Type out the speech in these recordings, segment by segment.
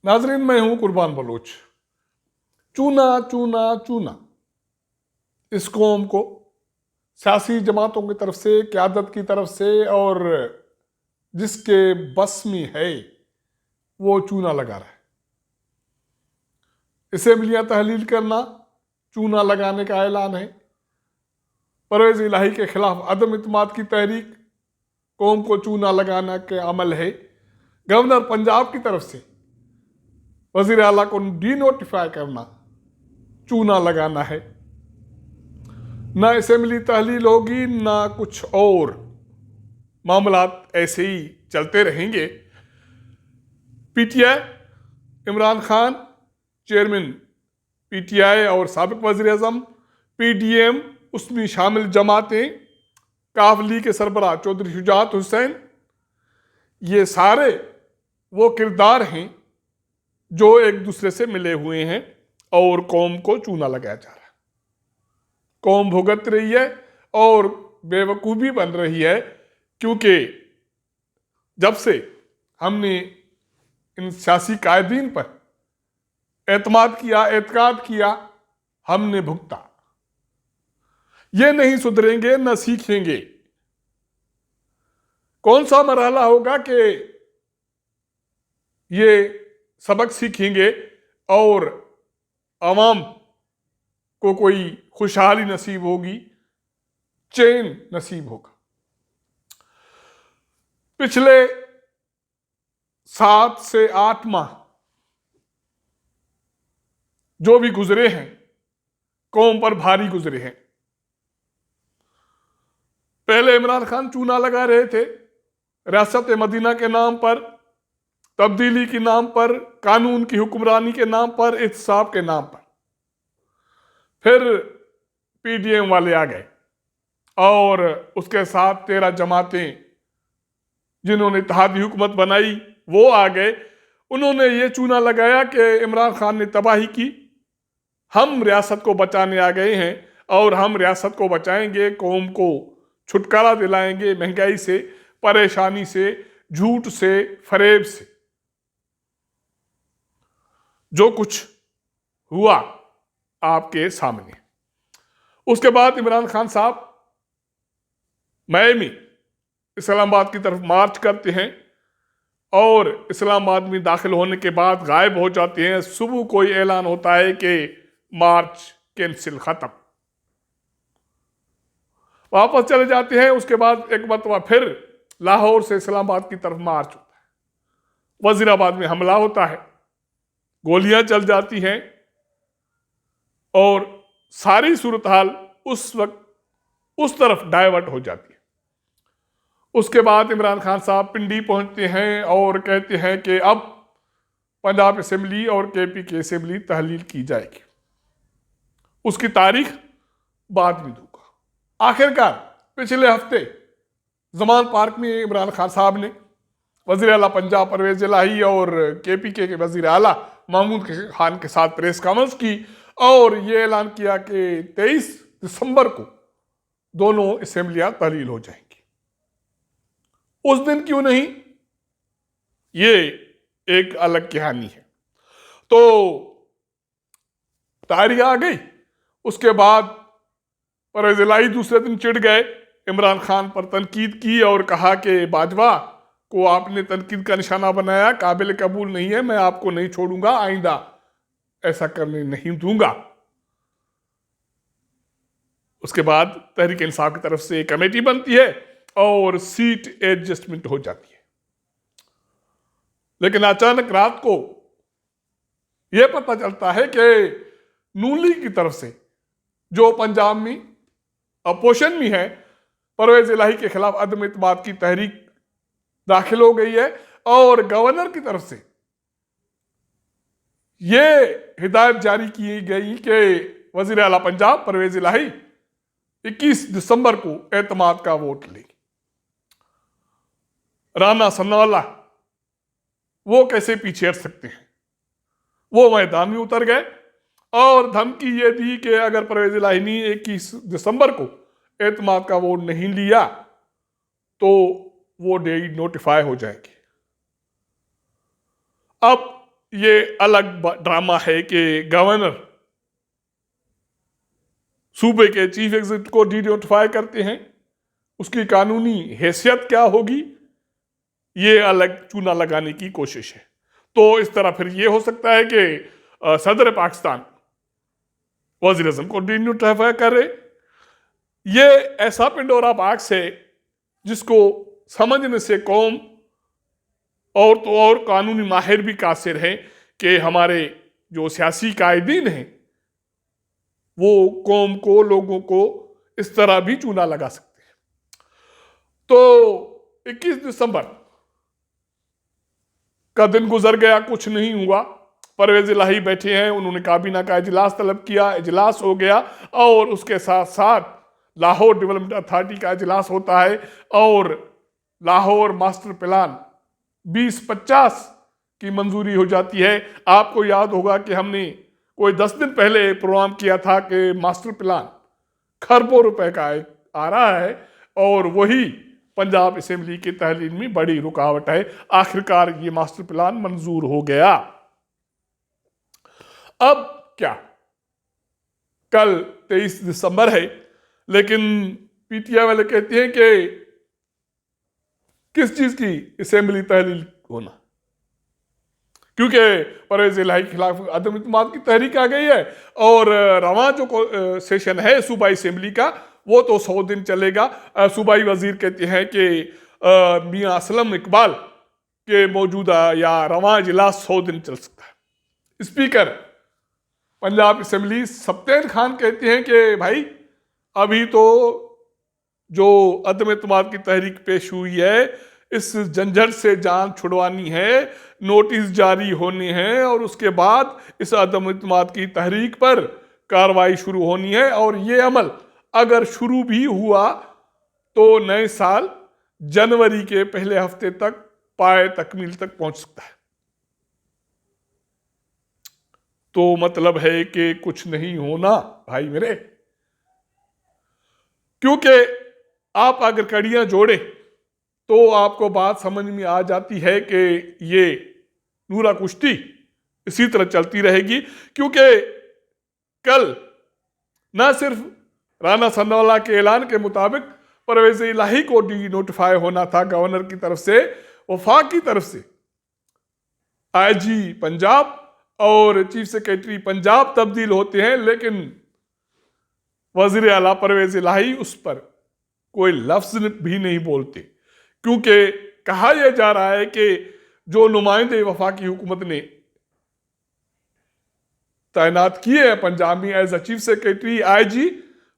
नाजरीन, मैं हूं कुर्बान बलोच। चूना चूना चूना इस कौम को सियासी जमातों की तरफ से, क़यादत की तरफ से, और जिसके बस में है वो चूना लगा रहा है। असेंबलियां तहलील करना चूना लगाने का ऐलान है। परवेज इलाही के खिलाफ अदम इत्मीनान की तहरीक कौम को चूना लगाना के अमल है। गवर्नर पंजाब की तरफ से वजीर आला को डी नोटिफाई करना चूना लगाना है। ना असेंबली तहलील होगी, ना कुछ और मामलात ऐसे ही चलते रहेंगे। PTI Imran Khan chairman PTI और साबिक वज़ीर आज़म, पीडीएम उसमें शामिल जमातें, कावली के सरबराह चौधरी शुजात हुसैन, ये सारे वो किरदार हैं जो एक दूसरे से मिले हुए हैं और कौम को चूना लगाया जा रहा है। कौम भुगत रही है और बेवकूफ़ी बन रही है, क्योंकि जब से हमने इन सियासी कायदीन पर एतकाद किया, हमने भुगता। ये नहीं सुधरेंगे, न सीखेंगे। कौन सा मरहला होगा कि ये सबक सीखेंगे और अवाम को कोई खुशहाली नसीब होगी, चैन नसीब होगा। पिछले 7 से 8 माह जो भी गुजरे हैं, कौम पर भारी गुजरे हैं। पहले इमरान खान चूना लगा रहे थे रियासत मदीना के नाम पर, तब्दीली के नाम पर, कानून की हुक्मरानी के नाम पर, इत्साफ के नाम पर। फिर पीडीएम वाले आ गए और उसके साथ 13 जमातें जिन्होंने इत्तेहादी हुकूमत बनाई वो आ गए। उन्होंने ये चूना लगाया कि इमरान खान ने तबाही की, हम रियासत को बचाने आ गए हैं और हम रियासत को बचाएंगे, कौम को छुटकारा दिलाएंगे महंगाई से, परेशानी से, झूठ से, फरेब से। जो कुछ हुआ आपके सामने। उसके बाद इमरान खान साहब मई में इस्लामाबाद की तरफ मार्च करते हैं और इस्लामाबाद में दाखिल होने के बाद गायब हो जाते हैं। सुबह कोई ऐलान होता है कि मार्च कैंसिल, खत्म। वापस चले जाते हैं। उसके बाद एक मरतबा फिर लाहौर से इस्लामाबाद की तरफ मार्च होता है। वजीराबाद में हमला होता है, गोलियां चल जाती हैं और सारी सूरत हाल उस वक्त उस तरफ डाइवर्ट हो जाती है। उसके बाद इमरान खान साहब पिंडी पहुंचते हैं और कहते हैं कि अब पंजाब असेंबली और केपी की असेंबली तहलील की जाएगी। उसकी तारीख बाद में दूंगा। आखिरकार पिछले हफ्ते जमान पार्क में इमरान खान साहब ने वज़ीर आला पंजाब परवेज इलाही और केपी के वज़ीर आला महमूद खान के साथ प्रेस कॉन्फ्रेंस की और ये ऐलान किया कि 23 दिसंबर को दोनों असेंबलियां तहलील हो जाएंगी। उस दिन क्यों नहीं, ये एक अलग कहानी है। तो तारीख आ गई। उसके बाद परवेज इलाही दूसरे दिन चिढ़ गए, इमरान खान पर तनकीद की और कहा कि बाजवा को आपने तनकीद का निशाना बनाया, काबिल कबूल नहीं है, मैं आपको नहीं छोड़ूंगा, आइंदा ऐसा करने नहीं दूंगा। उसके बाद तहरीक इंसाफ की तरफ से एक कमेटी बनती है और सीट एडजस्टमेंट हो जाती है। लेकिन अचानक रात को यह पता चलता है कि नून लीग की तरफ से, जो पंजाब में अपोजिशन में है, परवेज इलाही के खिलाफ अदम इत्मीनान की तहरीक दाखिल हो गई है और गवर्नर की तरफ से यह हिदायत जारी की गई कि वजीर आला पंजाब परवेज इलाही 21 दिसंबर को एतमाद का वोट लेगी। राना सन्नावाला वो कैसे पीछे हट सकते हैं, वो मैदान में उतर गए और धमकी ये दी कि अगर परवेज इलाही ने 21 दिसंबर को एतमाद का वोट नहीं लिया तो वो डे नोटिफाई हो जाएंगे। अब ये अलग ड्रामा है कि गवर्नर सूबे के चीफ एग्जीक्यूटिव को डी नोटिफाई करते हैं, उसकी कानूनी हैसियत क्या होगी, ये अलग चूना लगाने की कोशिश है। तो इस तरह फिर ये हो सकता है कि सदर पाकिस्तान वज़ीर आज़म को डी नोटिफाई करे। ये ऐसा पिंडोरा बॉक्स है जिसको समझने से कौम और तो और कानूनी माहिर भी कासिर हैं कि हमारे जो सियासी कायदीन हैं वो कौम को, लोगों को इस तरह भी चूना लगा सकते हैं। तो 21 दिसंबर का दिन गुजर गया, कुछ नहीं हुआ। परवेज इलाही बैठे हैं, उन्होंने काबीना का इजलास तलब किया, इजलास हो गया और उसके साथ साथ लाहौर डेवलपमेंट अथॉरिटी का इजलास होता है और लाहौर मास्टर प्लान 2050 की मंजूरी हो जाती है। आपको याद होगा कि हमने कोई 10 दिन पहले प्रोग्राम किया था कि मास्टर प्लान खरबों रुपए का आ रहा है और वही पंजाब असेंबली की तहलील में बड़ी रुकावट है। आखिरकार ये मास्टर प्लान मंजूर हो गया। अब क्या, कल 23 दिसंबर है, लेकिन पीटीआई वाले कहते हैं कि किस चीज की असेंबली तहलील होना, क्योंकि परवेज इलाही के खिलाफ अदम इत्मीनान की तहरीक आ गई है और रवां जो सेशन है सूबाई असेंबली का वो तो 100 दिन चलेगा। सूबाई वजीर कहते हैं कि मियां असलम इकबाल के मौजूदा या रवां इजलास 100 दिन चल सकता है। स्पीकर पंजाब असेंबली सब्तैन खान कहते हैं कि भाई अभी तो जो अदम इत्मीनान की तहरीक पेश हुई है इस झंझट से जान छुड़वानी है, नोटिस जारी होने हैं और उसके बाद इस अदम इत्मीनान की तहरीक पर कार्रवाई शुरू होनी है और ये अमल अगर शुरू भी हुआ तो नए साल जनवरी के पहले हफ्ते तक पाए तकमील तक पहुंच सकता है। तो मतलब है कि कुछ नहीं होना भाई मेरे, क्योंकि आप अगर कड़ियां जोड़े तो आपको बात समझ में आ जाती है कि ये नूरा कुश्ती इसी तरह चलती रहेगी। क्योंकि कल न सिर्फ राना सनाउल्लाह के ऐलान के मुताबिक परवेज इलाही को डी नोटिफाई होना था गवर्नर की तरफ से, वफाक की तरफ से आईजी पंजाब और चीफ सेक्रेटरी पंजाब तब्दील होते हैं, लेकिन वजीर आला परवेज इलाही उस पर कोई लफ्ज भी नहीं बोलते, क्योंकि कहा यह जा रहा है कि जो नुमाइंदे वफाकी हुकूमत ने तैनात किए हैं पंजाब में as a chief secretary IG,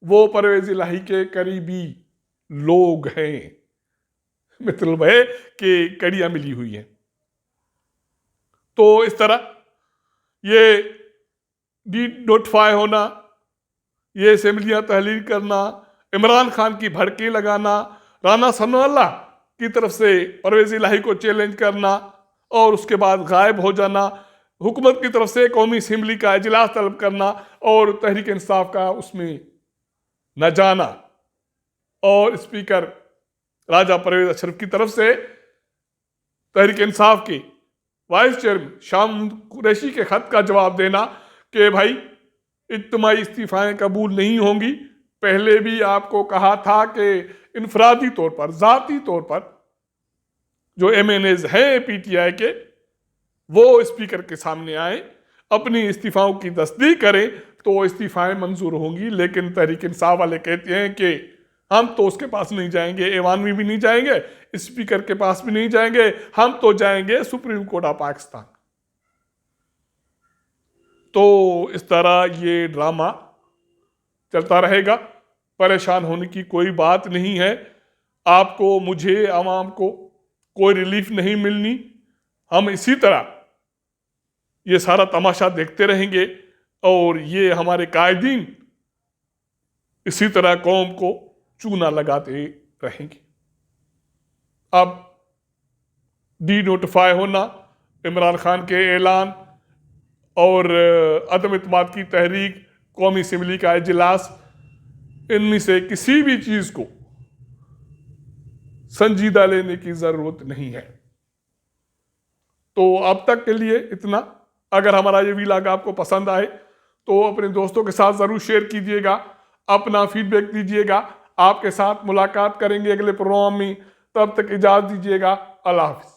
वो परवेज इलाही के करीबी लोग हैं। मतलब है कि कड़ियां मिली हुई हैं। तो इस तरह ये डी नोटिफाई होना, ये असेंबलियां तहलील करना, इमरान खान की भड़के लगाना, राना सनाउल्लाह की तरफ से परवेज इलाही को चैलेंज करना और उसके बाद गायब हो जाना, हुकूमत की तरफ से कौमी असेंबली का इजलास तलब करना और तहरीक इंसाफ का उसमें न जाना और स्पीकर राजा परवेज अशरफ की तरफ से तहरीक इंसाफ के वाइस चेयरमैन शाम कुरैशी के खत का जवाब देना कि भाई इज्तिमाई इस्तीफाएं कबूल नहीं होंगी। पहले भी आपको कहा था कि इनफरादी तौर पर, जाती तौर पर जो MNAs हैं पीटीआई के वो स्पीकर के सामने आए, अपनी इस्तीफाओं की तस्दीक करें तो इस्तीफाएं मंजूर होंगी। लेकिन तहरीक इंसाफ वाले कहते हैं कि हम तो उसके पास नहीं जाएंगे, ऐवान में भी नहीं जाएंगे, स्पीकर के पास भी नहीं जाएंगे, हम तो जाएंगे सुप्रीम कोर्ट ऑफ पाकिस्तान। तो इस तरह ये ड्रामा चलता रहेगा। परेशान होने की कोई बात नहीं है। आपको, मुझे, आवाम को कोई रिलीफ नहीं मिलनी। हम इसी तरह ये सारा तमाशा देखते रहेंगे और ये हमारे कायदीन इसी तरह कौम को चूना लगाते रहेंगे। अब डी नोटिफाई होना, इमरान खान के ऐलान और अदम इत्मीनान की तहरीक, कौमी असेंबली का इजलास, इनमें से किसी भी चीज को संजीदा लेने की जरूरत नहीं है। तो अब तक के लिए इतना। अगर हमारा ये व्लॉग आपको पसंद आए तो अपने दोस्तों के साथ ज़रूर शेयर कीजिएगा, अपना फीडबैक दीजिएगा। आपके साथ मुलाकात करेंगे अगले प्रोग्राम में, तब तक इजाज़त दीजिएगा। अल्लाह हाफ़िज़।